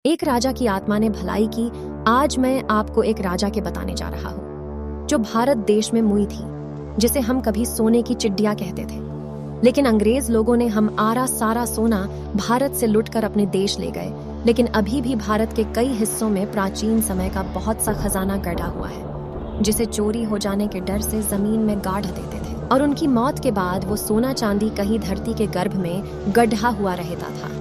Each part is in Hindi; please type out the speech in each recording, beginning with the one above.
एक राजा की आत्मा ने भलाई की। आज मैं आपको एक राजा के बताने जा रहा हूँ जो भारत देश में मुई थी, जिसे हम कभी सोने की चिड़िया कहते थे। लेकिन अंग्रेज लोगों ने हम आरा सारा सोना भारत से लुटकर अपने देश ले गए। लेकिन अभी भी भारत के कई हिस्सों में प्राचीन समय का बहुत सा खजाना गढ़ा हुआ है, जिसे चोरी हो जाने के डर से जमीन में गाड़ देते थे और उनकी मौत के बाद वो सोना चांदी कहीं धरती के गर्भ में गड्ढा हुआ रहता था।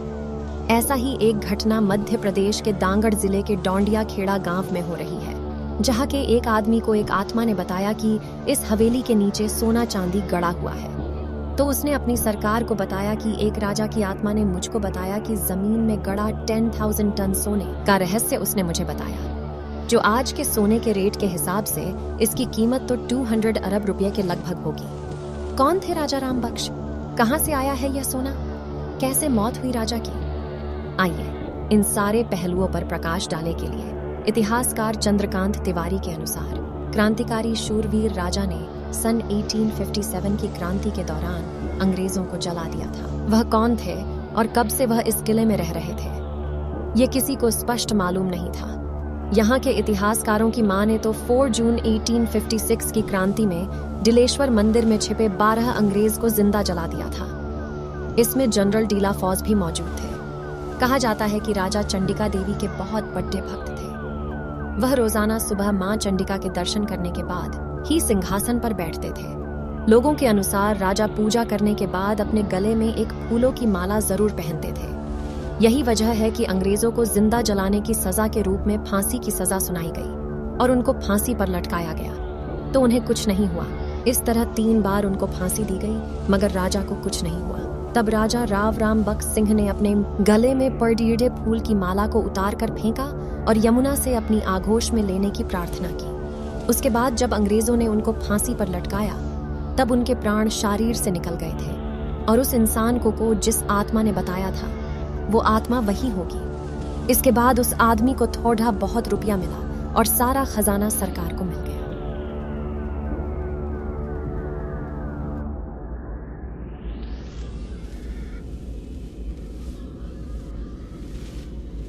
ऐसा ही एक घटना मध्य प्रदेश के दांगड़ जिले के डोंडिया खेड़ा गांव में हो रही है, जहां के एक आदमी को एक आत्मा ने बताया कि इस हवेली के नीचे सोना चांदी गड़ा हुआ है। तो उसने अपनी सरकार को बताया कि एक राजा की आत्मा ने मुझको बताया कि जमीन में गड़ा 10,000 टन सोने का रहस्य उसने मुझे बताया, जो आज के सोने के रेट के हिसाब से इसकी कीमत तो 200 अरब रुपए के लगभग होगी। कौन थे राजा राम बख्श? कहां से आया है यह सोना? कैसे मौत हुई राजा की? आइए इन सारे पहलुओं पर प्रकाश डालने के लिए इतिहासकार चंद्रकांत तिवारी के अनुसार क्रांतिकारी शूरवीर राजा ने सन 1857 की क्रांति के दौरान अंग्रेजों को जला दिया था। वह कौन थे और कब से वह इस किले में रह रहे थे, ये किसी को स्पष्ट मालूम नहीं था। यहाँ के इतिहासकारों की माने तो 4 जून 1856 की क्रांति में डिलेश्वर मंदिर में छिपे 12 अंग्रेज को जिंदा जला दिया था। इसमें जनरल डीला फौज भी मौजूद थे। कहा जाता है कि राजा चंडिका देवी के बहुत बड़े भक्त थे। वह रोजाना सुबह मां चंडिका के दर्शन करने के बाद ही सिंहासन पर बैठते थे। लोगों के अनुसार राजा पूजा करने के बाद अपने गले में एक फूलों की माला जरूर पहनते थे। यही वजह है कि अंग्रेजों को जिंदा जलाने की सजा के रूप में फांसी की सजा सुनाई गई और उनको फांसी पर लटकाया गया। तो उन्हें कुछ नहीं हुआ। इस तरह 3 बार उनको फांसी दी गई, मगर राजा को कुछ नहीं हुआ। तब राजा राव राम बख्श सिंह ने अपने गले में परडीडे फूल की माला को उतार कर फेंका और यमुना से अपनी आगोश में लेने की प्रार्थना की। उसके बाद जब अंग्रेजों ने उनको फांसी पर लटकाया, तब उनके प्राण शरीर से निकल गए थे और उस इंसान को जिस आत्मा ने बताया था, वो आत्मा वही होगी। इसके बाद उस आदमी को थोड़ा बहुत रुपया मिला और सारा खजाना सरकार को मिल गया।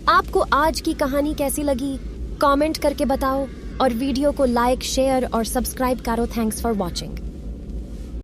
आपको आज की कहानी कैसी लगी? कमेंट करके बताओ और वीडियो को लाइक, शेयर और सब्सक्राइब करो। Thanks for watching.